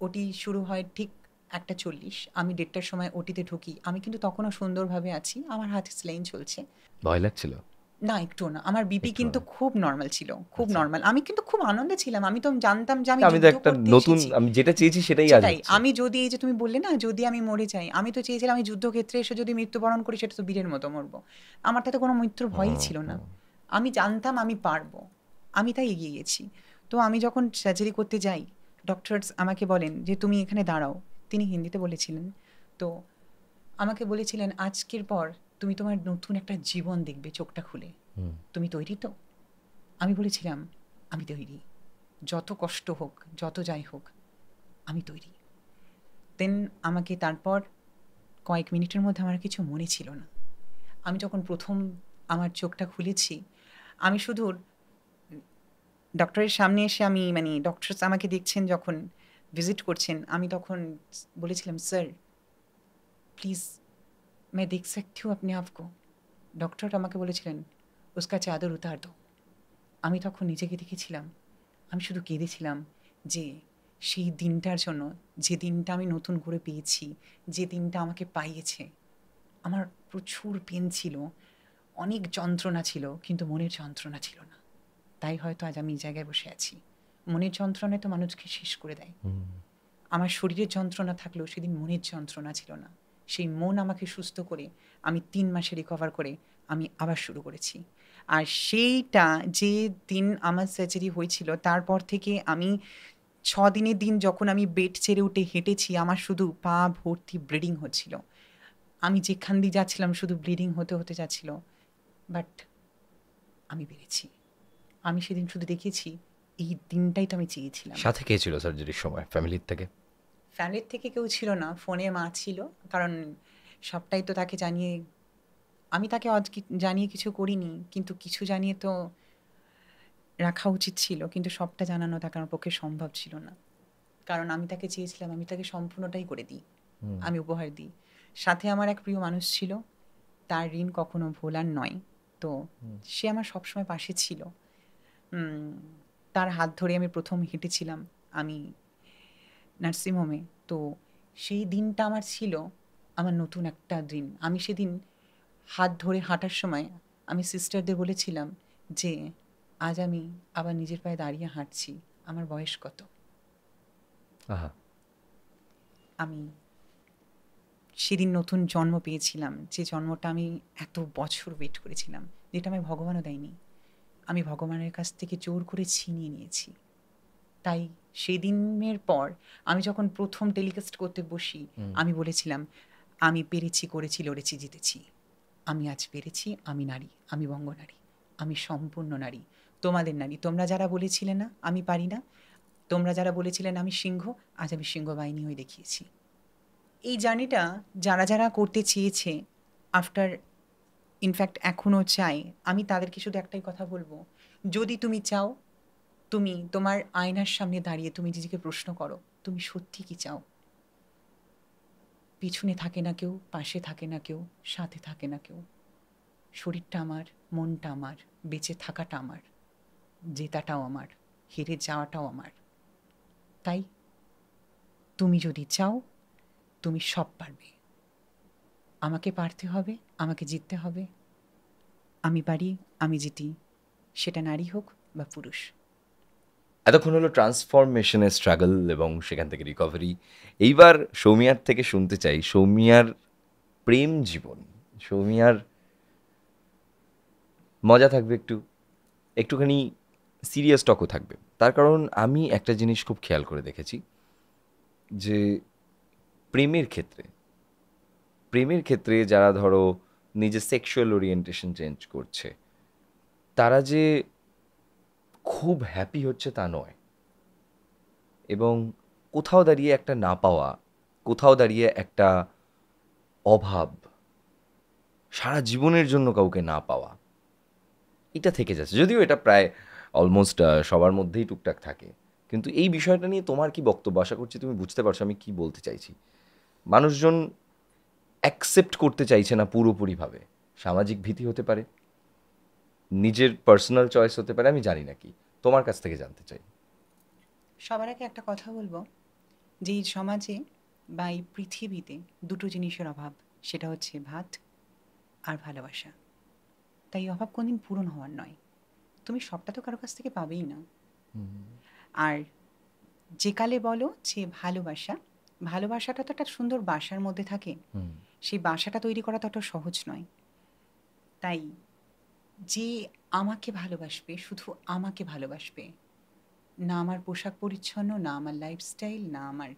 ওটি শুরু হয় ঠিক ১:৪০। আমি ১:৩০ টার সময় ওটিতে ঢুকি। আমি কিন্তু তখনও সুন্দরভাবে আছি। আমার হাতে স্যালাইন চলছে। ভয় লাগছিল? না, একটুও না। আমার বিপি একটুও কিন্তু না। খুব নরমাল ছিল। খুব আচ্ছা। নরমাল। আমি কিন্তু খুব আনন্দে ছিলাম। আমি তো জানতাম যে আমি আমি তো যুদ্ধ একটা করতে নতুন এসেছি। আমি যেটা চেয়েছি সেটাই আজ সেটাই। হচ্ছে। আমি যদি, এই যে তুমি বললে না, যদি আমি মরে যাই, আমি তো চেয়েছিলাম আমি যুদ্ধক্ষেত্রে এসে যদি মৃত্যুবরণ করি সেটা তো বীরের মতো মরব। আমার তাতে কোনো মৃত্যুর ভয়ই হুম, ছিল না। হুম। আমি জানতাম আমি পারব। আমি তাই এগিয়ে গেছি। তো আমি যখন সার্জারি করতে যাই, ডক্টরস আমাকে বলেন যে, "তুমি এখানে দাঁড়াও।" তিনি হিন্দিতে বলেছিলেন। তো আমাকে বলেছিলেন, "আজকের পর তুমি তোমার নতুন একটা জীবন দেখবে চোখটা খুলে। হুম। তুমি তৈরি তো?" আমি বলেছিলাম, "আমি তৈরি। যত কষ্ট হোক, যত যাই হোক, আমি তৈরি।" দেন আমাকে তারপর কয়েক মিনিটের মধ্যে আমার কিছু মনে ছিল না। আমি যখন ১ম আমার চোখটা খুলেছি, আমি শুধু ডক্টরের সামনে এসে আমি মানে ডক্টরস আমাকে দেখছেন যখন, ভিজিট করছেন, আমি তখন বলেছিলাম, "স্যার, প্লিজ मैं देख सकती हूँ अपने आप को?" ডক্টর আমাকে বলেছিলেন, "उसका चादर उतार दो।" আমি তখন নিজেকে দেখেছিলাম। আমি শুধু কেঁদেছিলাম যে সেই দিনটার জন্য, যে দিনটা আমি নতুন করে পেয়েছি, যে দিনটা আমাকে পাইয়েছে। আমার প্রচুর পেন ছিল, অনেক যন্ত্রণা ছিল, কিন্তু মনের যন্ত্রণা ছিল না। তাই হয়তো আজ আমি এই জায়গায় বসে আছি। মনের যন্ত্রণায় তো মানুষকে শেষ করে দেয়। আমার শরীরের যন্ত্রণা থাকলেও সেদিন মনের যন্ত্রণা ছিল না। সেই মন আমাকে সুস্থ করে আমি ৩ মাসে রিকভার করে আমি আবার শুরু করেছি। আর সেইটা যে দিন আমার সার্জারি হয়েছিল, তারপর থেকে আমি ৬ দিনের দিন যখন আমি বেড ছেড়ে উঠে হেঁটেছি, আমার শুধু পা ভর্তি ব্লিডিং হচ্ছিল। আমি যেখান দিয়ে যাচ্ছিলাম শুধু ব্লিডিং হতে, হতে যাচ্ছিল। বাট আমি পেরেছি। আমি সেদিন শুধু দেখেছি, এই দিনটাই তো আমি চেয়েছিলাম। সাথে কে ছিল সার্জারির সময় ফ্যামিলির থেকে? ফ্যামিলির থেকে কেউ ছিল না। ফোনে মা ছিল। কারণ সবটাই তো তাকে জানিয়ে, আমি তাকে জানিয়ে কিছু করিনি। কিন্তু কিছু জানিয়ে তো রাখা উচিত ছিল। কিন্তু সবটা জানানো তাকে আমার পক্ষে সম্ভব ছিল না। কারণ আমি তাকে চেয়েছিলাম আমি তাকে সম্পূর্ণটাই করে দিই। আমি উপহার দিই। সাথে আমার এক প্রিয় মানুষ ছিল। তার ঋণ কখনো ভোলার নয়। তো সে আমার সবসময় পাশে ছিল। তার হাত ধরে আমি ১ম হেঁটেছিলাম আমি নার্সিংহোমে। তো সেই দিনটা আমার ছিল আমার নতুন একটা দিন। আমি সেদিন হাত ধরে হাঁটার সময় আমি সিস্টারদের বলেছিলাম যে, "আজ আমি আবার নিজের পায়ে দাঁড়িয়ে হাঁটছি। আমার বয়স কত?" আহা! আমি সেদিন নতুন জন্ম পেয়েছিলাম। যে জন্মটা আমি এত বছর ওয়েট করেছিলাম। যেটা আমায় ভগবানও দেয়নি। আমি ভগবানের কাছ থেকে জোর করে ছিনিয়ে নিয়েছি। তাই সেদিনের পর আমি যখন ১ম টেলিকাস্ট করতে বসি, আমি বলেছিলাম, "আমি পেরেছি, করেছি, লড়েছি, জিতেছি। আমি আজ পেরেছি, আমি নারী, আমি বঙ্গনারী, আমি সম্পূর্ণ নারী, তোমাদের নারী। তোমরা যারা বলেছিলে না আমি পারি না, তোমরা যারা বলেছিলেন আমি সিংহ, আজ আমি সিংহ বাহিনী হয়ে দেখিয়েছি।" এই জার্নিটা যারা, যারা করতে চেয়েছে, আফটার ইনফ্যাক্ট এখনও চায়, আমি তাদেরকে শুধু একটাই কথা বলব, যদি তুমি চাও, তুমি তোমার আয়নার সামনে দাঁড়িয়ে তুমি নিজেকে প্রশ্ন করো, তুমি সত্যি কি চাও? পিছনে থাকে না কেউ, পাশে থাকে না কেউ, সাথে থাকে না কেউ। শরীরটা আমার, মনটা আমার, বেঁচে থাকাটা আমার, জেতাটাও আমার, হেরে যাওয়াটাও আমার। তাই তুমি যদি চাও, তুমি সব পারবে। আমাকে পারতে হবে, আমাকে জিততে হবে। আমি পারি, আমি জিতি, সেটা নারী হোক বা পুরুষ। এতক্ষণ হলো ট্রান্সফরমেশনের স্ট্রাগল এবং সেখান থেকে রিকভারি। এইবার সৌমিয়ার থেকে শুনতে চাই সৌমিয়ার প্রেম জীবন। সৌমিয়ার মজা থাকবে, একটুখানি সিরিয়াস টকও থাকবে। তার কারণ আমি একটা জিনিস খুব খেয়াল করে দেখেছি যে প্রেমের ক্ষেত্রে যারা ধরো নিজের সেক্সুয়াল ওরিয়েন্টেশন চেঞ্জ করছে, তারা যে খুব হ্যাপি হচ্ছে তা নয়। এবং কোথাও দাঁড়িয়ে একটা না পাওয়া, কোথাও দাঁড়িয়ে একটা অভাব, সারা জীবনের জন্য কাউকে না পাওয়া, এটা থেকে যাচ্ছে। যদিও এটা প্রায় অলমোস্ট সবার মধ্যেই টুকটাক থাকে, কিন্তু এই বিষয়টা নিয়ে তোমার কি বক্তব্য? আশা করছি তুমি বুঝতে পারছো আমি কি বলতে চাইছি। মানুষজন অ্যাকসেপ্ট করতে চাইছে না পুরোপুরিভাবে। সামাজিক ভীতি হতে পারে, নিজের পার্সোনাল চয়েস হতে পারে, আমি জানি না কি। তোমার কাছ থেকে জানতে চাই। সবার আগে একটা কথা বলবো, যে এই সমাজে বা এই পৃথিবীতে দুটো জিনিসের অভাব, সেটা হচ্ছে ভাত আর ভালোবাসা। তাই এই অভাব কোনদিন পূরণ হওয়ার নয়। তুমি সবটা তো কারো কাছ থেকে পাবেই না। আর যে কালে বলো যে ভালোবাসাটা তো একটা সুন্দর বাসার মধ্যে থাকে, সেই বাসাটা তৈরি করা তো অত সহজ নয়। তাই যে আমাকে ভালোবাসবে, শুধু আমাকে ভালোবাসবে, না আমার পোশাক পরিচ্ছন্ন, না আমার লাইফস্টাইল, না আমার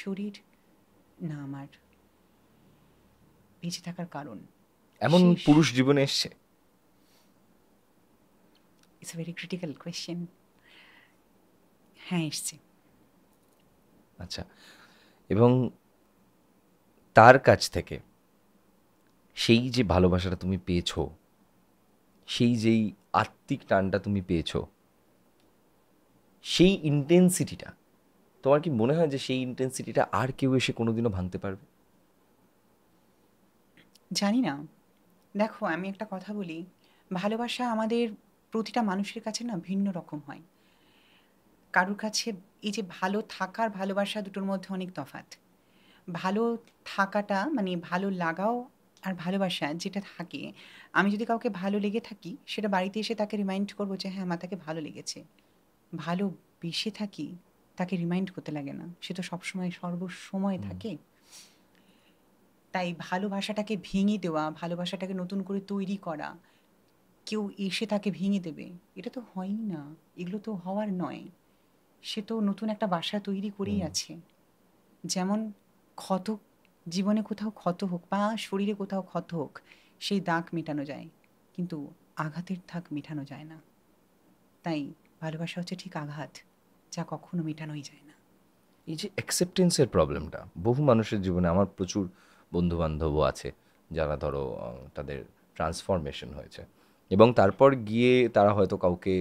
শরীর, না আমার বেঁচে থাকার কারণ, এমন শেষ। পুরুষ জীবনে এসছে? It's a very critical question. হ্যাঁ, এসছে। আচ্ছা। এবং তার কাছ থেকে সেই যে ভালোবাসাটা তুমি পেয়েছো, সেই যেই আত্মিক টানটা তুমি পেয়েছো, সেই ইন্টেন্সিটিটা, তোমার কি মনে হয় যে সেই ইন্টেন্সিটিটা আর কেউ এসে কোনোদিনও ভাঙতে পারবে? জানি না। দেখো, আমি একটা কথা বলি, ভালোবাসা আমাদের প্রতিটা মানুষের কাছে না ভিন্ন রকম হয়। কারোর কাছে এই যে ভালো থাকার ভালোবাসা, দুটোর মধ্যে অনেক তফাৎ। ভালো থাকাটা মানে ভালো লাগাও আর ভালোবাসা যেটা থাকে, আমি যদি কাউকে ভালো লেগে থাকি, সেটা বাড়িতে এসে তাকে রিমাইন্ড করবো যে হ্যাঁ, আমার তাকে ভালো লেগেছে। ভালোবেসে থাকি, তাকে রিমাইন্ড করতে লাগে না, সে তো সবসময় সর্বসময় থাকে। তাই ভালোবাসাটাকে ভেঙে দেওয়া, ভালোবাসাটাকে নতুন করে তৈরি করা, কেউ এসে তাকে ভেঙে দেবে, এটা তো হয়ই না। এগুলো তো হওয়ার নয়। সে তো নতুন একটা বাসা তৈরি করেই আছে। যেমন ক্ষত, জীবনে কোথাও ক্ষত হোক বা শরীরে কোথাও ক্ষত হোক, সেই দাগ মেটানো যায়, কিন্তু আঘাতের দাগ মেটানো যায় না। তাই ভালোবাসা হচ্ছে ঠিক আঘাত, যা কখনো মেটানোই যায় না। এই যে অ্যাকসেপ্টেন্সের প্রবলেমটা বহু মানুষের জীবনে, আমার প্রচুর বন্ধুবান্ধবও আছে যারা ধরো তাদের ট্রান্সফরমেশন হয়েছে এবং তারপর গিয়ে তারা হয়তো কাউকে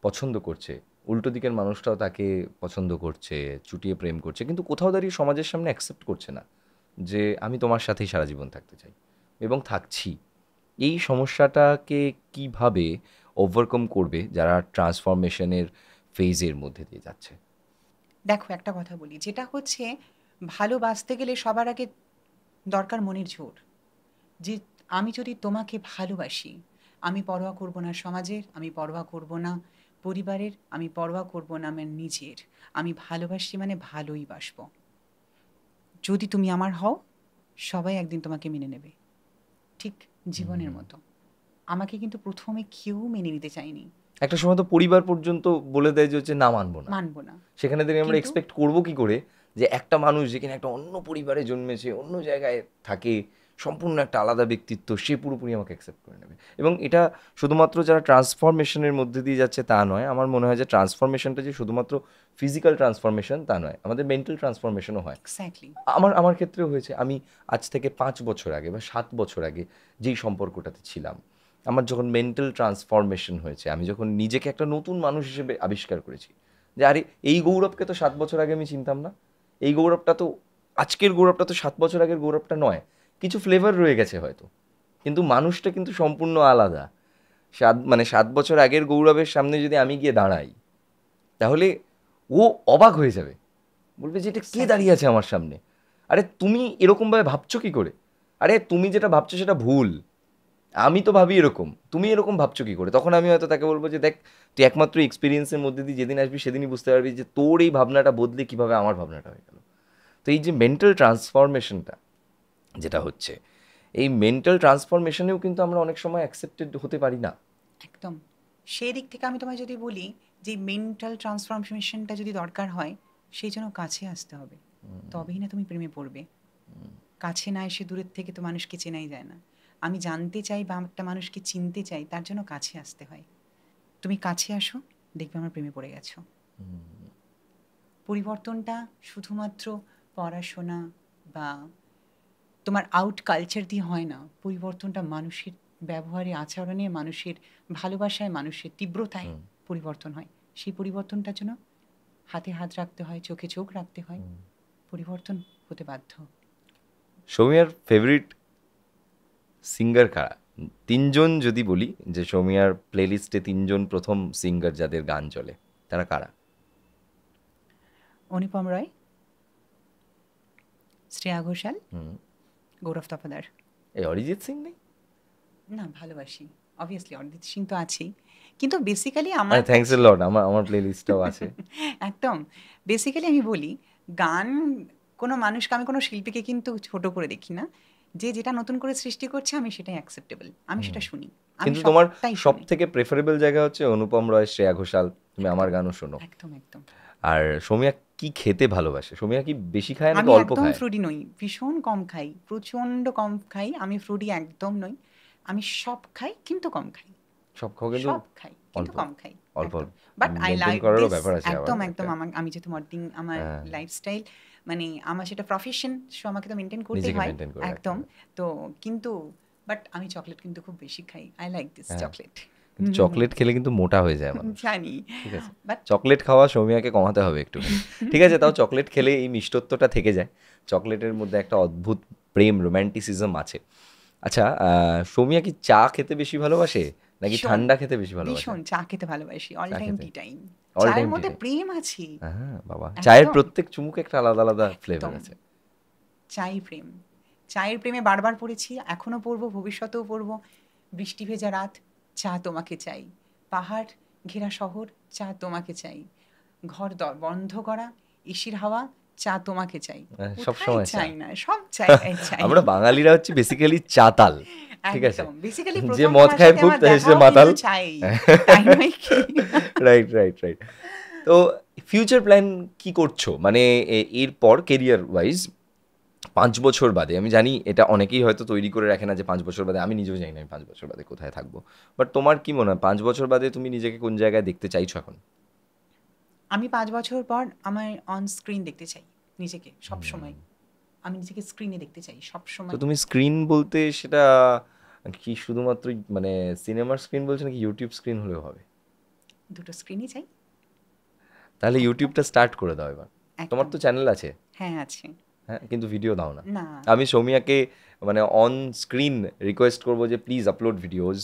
পছন্দ করছে, উল্টো দিকের মানুষটাও তাকে পছন্দ করছে, চুটিয়ে প্রেম করছে, কিন্তু কোথাও দাঁড়িয়ে সমাজের সামনে অ্যাকসেপ্ট করছে না যে আমি তোমার সাথেই সারা জীবন থাকতে চাই এবং থাকছি। এই সমস্যাটাকে কিভাবে ওভারকাম করবে যারা ট্রান্সফরমেশনের ফেজের মধ্যে দিয়ে যাচ্ছে? দেখো, একটা কথা বলি, যেটা হচ্ছে ভালোবাসতে গেলে সবার আগে দরকার মনের জোর। যে আমি যদি তোমাকে ভালোবাসি, আমি পরোয়া করব না সমাজের, আমি পরোয়া করব না পরিবারের, আমি পরোয়া করব না আমার নিজের। আমি ভালোবাসি মানে ভালোই বাসবো। যদি তুমি আমার হও, সবাই একদিন তোমাকে মেনে নেবে, ঠিক জীবনের মতো। আমাকে কিন্তু প্রথমে কেউ মেনে নিতে চায়নি। একটা সময় তো পরিবার পর্যন্ত বলে দেয় যে হচ্ছে না, মানবো না। মানবো না। সেখানে থেকে আমরা কিন্তু এক্সপেক্ট করবো কি করে যে একটা মানুষ যেখানে একটা অন্য পরিবারে জন্মেছে, অন্য জায়গায় থাকে, সম্পূর্ণ একটা আলাদা ব্যক্তিত্ব, সে পুরোপুরি আমাকে অ্যাকসেপ্ট করে নেবে? এবং এটা শুধুমাত্র যারা ট্রান্সফরমেশনের মধ্যে দিয়ে যাচ্ছে তা নয়। আমার মনে হয় যে ট্রান্সফরমেশনটা যে শুধুমাত্র ফিজিক্যাল ট্রান্সফরমেশন তা নয়, আমাদের মেন্টাল ট্রান্সফরমেশনও হয়। এক্স্যাক্টলি। আমার ক্ষেত্রেও হয়েছে। আমি আজ থেকে 5 বছর আগে বা 7 বছর আগে যেই সম্পর্কটাতে ছিলাম, আমার যখন মেন্টাল ট্রান্সফরমেশন হয়েছে, আমি যখন নিজেকে একটা নতুন মানুষ হিসেবে আবিষ্কার করেছি যে আরে এই গৌরবকে তো 7 বছর আগে আমি চিনতাম না, এই গৌরবটা তো, আজকের গৌরবটা তো 7 বছর আগের গৌরবটা নয়, কিছু ফ্লেভার রয়ে গেছে হয়তো। কিন্তু মানুষটা কিন্তু সম্পূর্ণ আলাদা। 7 বছর আগের গৌরবের সামনে যদি আমি গিয়ে দাঁড়াই, তাহলে ও অবাক হয়ে যাবে, বলবে যে এটা কে দাঁড়িয়ে আছে আমার সামনে, আরে তুমি এরকমভাবে ভাবছো কি করে, আরে তুমি যেটা ভাবছো সেটা ভুল, আমি তো ভাবি এরকম, তুমি এরকম ভাবছো কি করে। তখন আমি হয়তো তাকে বলবো যে দেখ, তুই একমাত্র এক্সপিরিয়েন্সের মধ্যে দিয়ে যেদিন আসবি সেদিনই বুঝতে পারবি যে তোর এই ভাবনাটা বদলে কিভাবে আমার ভাবনাটা হয়ে গেল। তো এই যে মেন্টাল ট্রান্সফরমেশনটা যেটা হচ্ছে, এই মেন্টাল ট্রান্সফরমেশনেও কিন্তু আমরা অনেক সময় অ্যাকসেপ্টেড হতে পারি না। একদম। সেই দিক থেকে আমি তোমায় যদি বলি যে মেন্টাল ট্রান্সফরমেশনটা যদি দরকার হয়, সেই জন্য কাছে আসতে হবে, তবেই না তুমি প্রেমে পড়বে। কাছে না এসে দূরের থেকে তো মানুষকে চেনাই যায় না। আমি জানতে চাই বা একটা মানুষকে চিনতে চাই, তার জন্য কাছে আসতে হয়। তুমি কাছে আসো, দেখবে আমার প্রেমে পড়ে গেছো। পরিবর্তনটা শুধুমাত্র পড়াশোনা বা তোমার আউট কালচার দিয়ে হয় না। পরিবর্তনটা মানুষের ব্যবহারে, আচরণে, মানুষের ভালোবাসায়, মানুষের তীব্রতায় পরিবর্তন হয়। সেই পরিবর্তনটার জন্য হাতে হাত রাখতে হয়, চোখে চোখ রাখতে হয়, পরিবর্তন হতে বাধ্য। সৌমিয়ার ফেভারিট সিঙ্গার কারা? 3জন যদি বলি, যে সৌমিয়ার প্লেলিস্টে 3জন প্রথম সিঙ্গার যাদের গান চলে, তারা কারা? অনুপম রায়, শ্রেয়া ঘোষাল, গৌরব তপদার। এই অরিজিৎ সিং নেই? না, ভালোবাসি অবভিয়াসলি, অরিজিৎ সিং তো আছেই, কিন্তু বেসিক্যালি আমার থ্যাঙ্কস এ লট, আমার প্লেলিস্টটাও আছে। একদম। বেসিক্যালি আমি বলি, গান কোনো মানুষকে, আমি কোনো শিল্পীকে কিন্তু ছোট করে দেখি না। যে যেটা নতুন করে সৃষ্টি করছে আমি সেটাই অ্যাকসেপ্টেবল, আমি সেটা শুনি। কিন্তু তোমার সব থেকে প্রেফারেবল জায়গা হচ্ছে অনুপম রয়, শ্রেয়া ঘোষাল, তুমি আমার গানও শোনো। একদম একদম। আর সৌমিয়া কি খেতে ভালোবাসে? সৌমিয়া কি বেশি খায় নাকি আমি অল্প একদম খায়? ফ্রুডি নই, ভীষণ কম খাই, প্রচণ্ড কম খাই। আমি ফ্রুডি একদম নই, আমি সব খাই কিন্তু কম খাই। সব খাও কিন্তু সব খাই কিন্তু কম খাই, অল্প অল্প। বাট আই মেনটেন লাইক করারও দিস। ব্যাপার আছে একদম আবার একদম। একটা। আমি যেহেতু মডেলিং, আমার লাইফস্টাইল, মানে আমার সেটা প্রফেশন, সো আমাকে তো মেনটেন করতে নিজেকে হয় মেনটেন করে রাখতে একদম। হবে। তো কিন্তু বাট আমি চকলেট কিন্তু খুব বেশি খাই, আই লাইক দিস চকলেট। কিন্তু চকলেট খেলে কিন্তু মোটা হয়ে যায় মানুষ, জানি, ঠিক আছে? বাট চকলেট খাওয়া সৌমিয়াকে কমাতে হবে একটু, ঠিক আছে? তাও চকলেট খেলে এই মিষ্টত্বটা থেকে যায়, চকলেটের মধ্যে একটা অদ্ভুত প্রেম, রোম্যান্টিসিজম আছে। আচ্ছা, সৌমিয়া কি চা খেতে বেশি ভালোবাসে নাকি ভীষণ, ঠান্ডা খেতে বেশি ভালোবাসে? ভীষণ চা খেতে ভালোবাসি, অল চা টাইম খেতে? Tea time. অল চায়ের টাইম টি মধ্যে টাইম? প্রেম আছে। হ্যাঁ বাবা, চায়ের একদম। প্রত্যেক চুমুকে একটা আলাদা আলাদা ফ্লেভার একদম। আছে। চাই প্রেম, চায়ের প্রেমে বারবার পড়েছি, এখনো পড়বো, ভবিষ্যতেও পড়বো। বৃষ্টি ভেজা রাত, চা তোমাকে চাই। পাহাড় ঘেরা শহর, চা তোমাকে চাই। ঘর বন্ধ করা, এসির হাওয়া, চা তোমাকে চাই। সব কোথায় সময় চা। চাই না, সব জায়গায় চাই। আমরা বাঙালিরা হচ্ছে বেসিক্যালি চাতাল, ঠিক আছে? একদম। বেসিক্যালি যে প্রথম মদ তোমার খায় সাথে খুব আমার সে দেখাও মাতাল। কিন্তু চাই, তাই নয় কি? Right right right. তো ফিউচার প্ল্যান কি করছো, মানে এরপর কেরিয়ার ওয়াইজ 5 বছর বাদে? আমি জানি এটা অনেকেই হয়তো তৈরি করে রাখে না যে 5 বছর বাদে, আমি নিজেও জানি না আমি 5 বছর বাদে কোথায় থাকবো, বাট তোমার কি মনে হয় 5 বছর বাদে তুমি নিজেকে কোন জায়গায় দেখতে চাইছো এখন? আমি 5 বছর পর আমার অন স্ক্রিন দেখতে চাই নিজেকে, সব সময়। আমি নিজেকে স্ক্রিনে দেখতে চাই সব তো সময়। তুমি স্ক্রিন বলতে সেটা কি শুধুমাত্র মানে সিনেমার স্ক্রিন বলছো নাকি ইউটিউব স্ক্রিন হলেও হবে? দুটো স্ক্রিনই চাই। তাহলে একদম, ইউটিউবটা স্টার্ট করে দাও এবার। তোমার একদম। তো চ্যানেল আছে, হ্যাঁ, আছে। হ্যাঁ, কিন্তু ভিডিও দাও না। না, আমি সৌমিয়াকে মানে অন স্ক্রিন রিকোয়েস্ট করবো যে প্লিজ আপলোড ভিডিওস,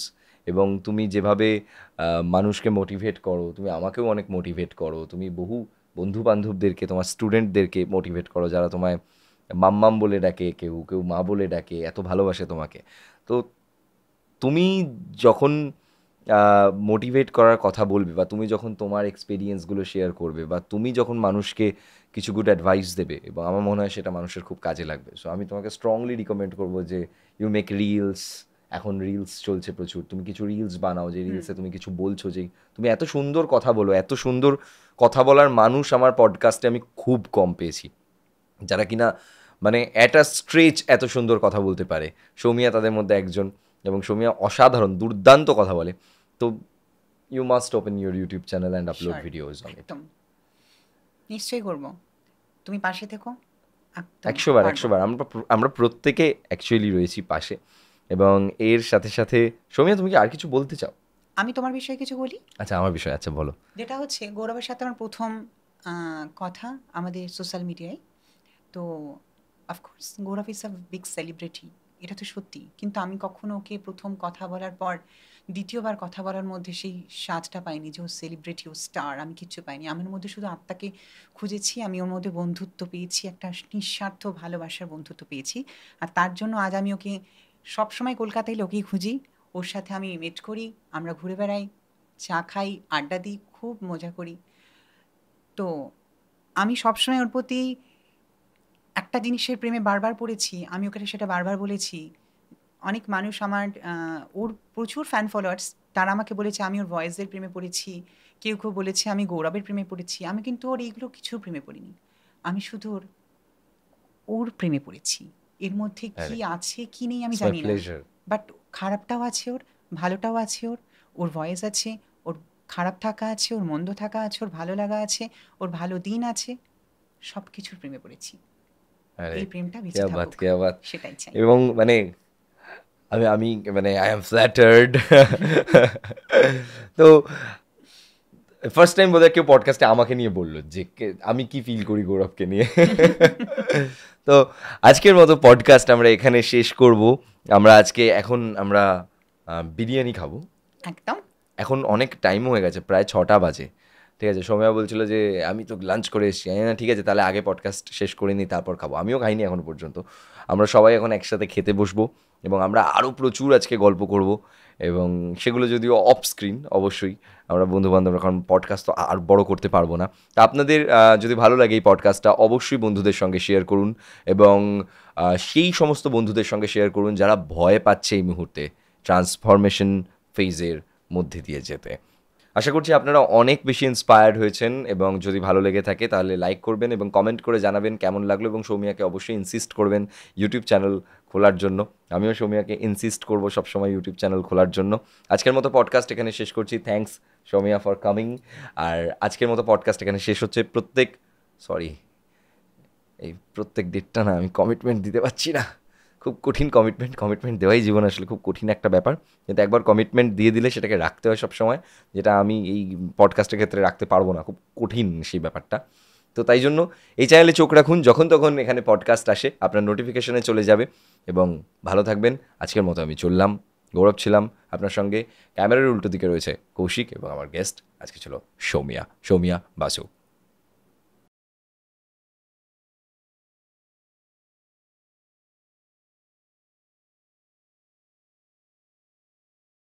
এবং তুমি যেভাবে মানুষকে মোটিভেট করো, তুমি আমাকেও অনেক মোটিভেট করো, তুমি বহু বন্ধু বান্ধবদেরকে, তোমার স্টুডেন্টদেরকে মোটিভেট করো, যারা তোমায় মাম্মাম বলে ডাকে, কেউ কেউ মা বলে ডাকে, এত ভালোবাসে তোমাকে। তো তুমি যখন মোটিভেট করার কথা বলবে, বা তুমি যখন তোমার এক্সপিরিয়েন্সগুলো শেয়ার করবে, বা তুমি যখন মানুষকে কিছু গুড অ্যাডভাইস দেবে, এবং আমার মনে হয় সেটা মানুষের খুব কাজে লাগবে। সো আমি তোমাকে স্ট্রংলি রিকমেন্ড করবো যে ইউ মেক রিলস। এখন রিলস চলছে প্রচুর, তুমি কিছু রিলস বানাও, যে রিলসে তুমি কিছু বলছো, যে তুমি এত সুন্দর কথা বলো, এত সুন্দর কথা বলার মানুষ আমার পডকাস্টে আমি খুব কম পেয়েছি, যারা কিনা মানে অ্যাট আ স্ট্রেচ এত সুন্দর কথা বলতে পারে। সৌমিয়া তাদের মধ্যে একজন, এবং সৌমিয়া অসাধারণ দুর্দান্ত কথা বলে। তো you must open your YouTube channel and upload Sure, videos on it. একদম। নিশ্চয়ই করবো। তুমি পাশে থেকো। একদম 100 বার পারবো। 100 বার আমরা প্রত্যেকে অ্যাকচুয়ালি রয়েছি পাশে। এবং এর সাথে সাথে সৌমিয়া, তুমি কি আর কিছু বলতে চাও? আমি তোমার বিষয়ে কিছু বলি। আচ্ছা, আমার বিষয়, আচ্ছা বলো। যেটা হচ্ছে, গৌরবের সাথে আমার প্রথম কথা আমাদের সোশ্যাল মিডিয়ায়। তো of course Gaurav is a big celebrity, এটা তো সত্যি। কিন্তু আমি কখনো ওকে প্রথম কথা বলার পর দ্বিতীয়বার কথা বলার মধ্যে সেই স্বাদটা পাইনি যে ও সেলিব্রিটি, ও স্টার, আমি কিচ্ছু পাইনি। আমার মধ্যে শুধু আত্মাকে খুঁজেছি, আমি ওর মধ্যে বন্ধুত্ব পেয়েছি, একটা নিঃস্বার্থ ভালোবাসার বন্ধুত্ব পেয়েছি। আর তার জন্য আজ আমি ওকে সবসময় কলকাতায় লোকেই খুঁজি, ওর সাথে আমি মেট করি, আমরা ঘুরে বেড়াই, চা খাই, আড্ডা দিই, খুব মজা করি। তো আমি সবসময় ওর প্রতি একটা জিনিসের প্রেমে বারবার পড়েছি, আমি ওকে সেটা বারবার বলেছি। অনেক মানুষ আমার ওর প্রচুর ফ্যান ফলোয়ার্স, তারা আমাকে বলেছে আমি ওর ভয়েসের প্রেমে পড়েছি, কেউ কেউ বলেছে আমি গৌরবের প্রেমে পড়েছি। আমি কিন্তু ওর এইগুলো কিছুর প্রেমে পড়িনি, আমি শুধু ওর ওর প্রেমে পড়েছি। এর মধ্যে কি আরে আছে কি নেই আমি ইটস মাই জানি না, প্লেজার। বাট খারাপটাও আছে ওর, ভালোটাও আছে ওর। ওর ভয়েস আছে, ওর খারাপ থাকা আছে, ওর মন্দ থাকা আছে, ওর ভালো লাগা আছে, ওর ভালো দিন আছে, সব কিছুর প্রেমে পড়েছি। আরে এই প্রেমটা বেঁচে কেয়া বাত, থাকুক, কেয়া বাত। সেটাই চাই। এবং মানে আমি আমি মানে আই এম ফ্ল্যাটার্ড। তো ফার্স্ট টাইম বোধহয় কেউ পডকাস্টে আমাকে নিয়ে বললো যে আমি কি ফিল করি গৌরবকে নিয়ে। তো আজকের মতো পডকাস্ট আমরা এখানে শেষ করব। আমরা বিরিয়ানি খাবো। একদম। এখন অনেক টাইম হয়ে গেছে, প্রায় 6টা বাজে। ঠিক আছে, সৌম্যা বলছিল যে আমি তো লাঞ্চ করে এসেছি। না ঠিক আছে, তাহলে আগে পডকাস্ট শেষ করে নিই, তারপর খাবো। আমিও খাইনি এখনো পর্যন্ত। আমরা সবাই এখন একসাথে খেতে বসবো এবং আমরা আরও প্রচুর আজকে গল্প করব, এবং সেগুলো যদিও অফ স্ক্রিন অবশ্যই। আমরা বন্ধুবান্ধবরা, কারণ পডকাস্ট তো আর বড় করতে পারবো না। তা আপনাদের যদি ভালো লাগে এই পডকাস্টটা, অবশ্যই বন্ধুদের সঙ্গে শেয়ার করুন, এবং সেই সমস্ত বন্ধুদের সঙ্গে শেয়ার করুন যারা ভয় পাচ্ছে এই মুহূর্তে ট্রান্সফরমেশন ফেজের মধ্যে দিয়ে যেতে। আশা করছি আপনারা অনেক বেশি ইন্সপায়ার্ড হয়েছেন, এবং যদি ভালো লেগে থাকে তাহলে লাইক করবেন এবং কমেন্ট করে জানাবেন কেমন লাগলো, এবং সৌমিয়াকে অবশ্যই ইনসিস্ট করবেন ইউটিউব চ্যানেল খোলার জন্য। আমিও সৌমিয়াকে ইনসিস্ট করবো সবসময় ইউটিউব চ্যানেল খোলার জন্য। আজকের মতো পডকাস্ট এখানে শেষ করছি। Thanks Soumya for coming. আর আজকের মতো পডকাস্ট এখানে শেষ হচ্ছে। প্রত্যেক ডেটটা না আমি কমিটমেন্ট দিতে পারছি না, খুব কঠিন কমিটমেন্ট দেওয়াই জীবন আসলে খুব কঠিন একটা ব্যাপার। কিন্তু একবার কমিটমেন্ট দিয়ে দিলে সেটাকে রাখতে হয় সব সময়, যেটা আমি এই পডকাস্টের ক্ষেত্রে রাখতে পারবো না, খুব কঠিন সেই ব্যাপারটা। তো তাই জন্য এই চ্যানেলে চোখ রাখুন, যখন তখন এখানে পডকাস্ট আসে আপনার নোটিফিকেশনে চলে যাবে। এবং ভালো থাকবেন। আজকের মতো আমি চললাম, গৌরব ছিলাম আপনার সঙ্গে। ক্যামেরার উল্টো দিকে রয়েছে কৌশিক, এবং আমার গেস্ট আজকে ছিল সৌমিয়া বাসু।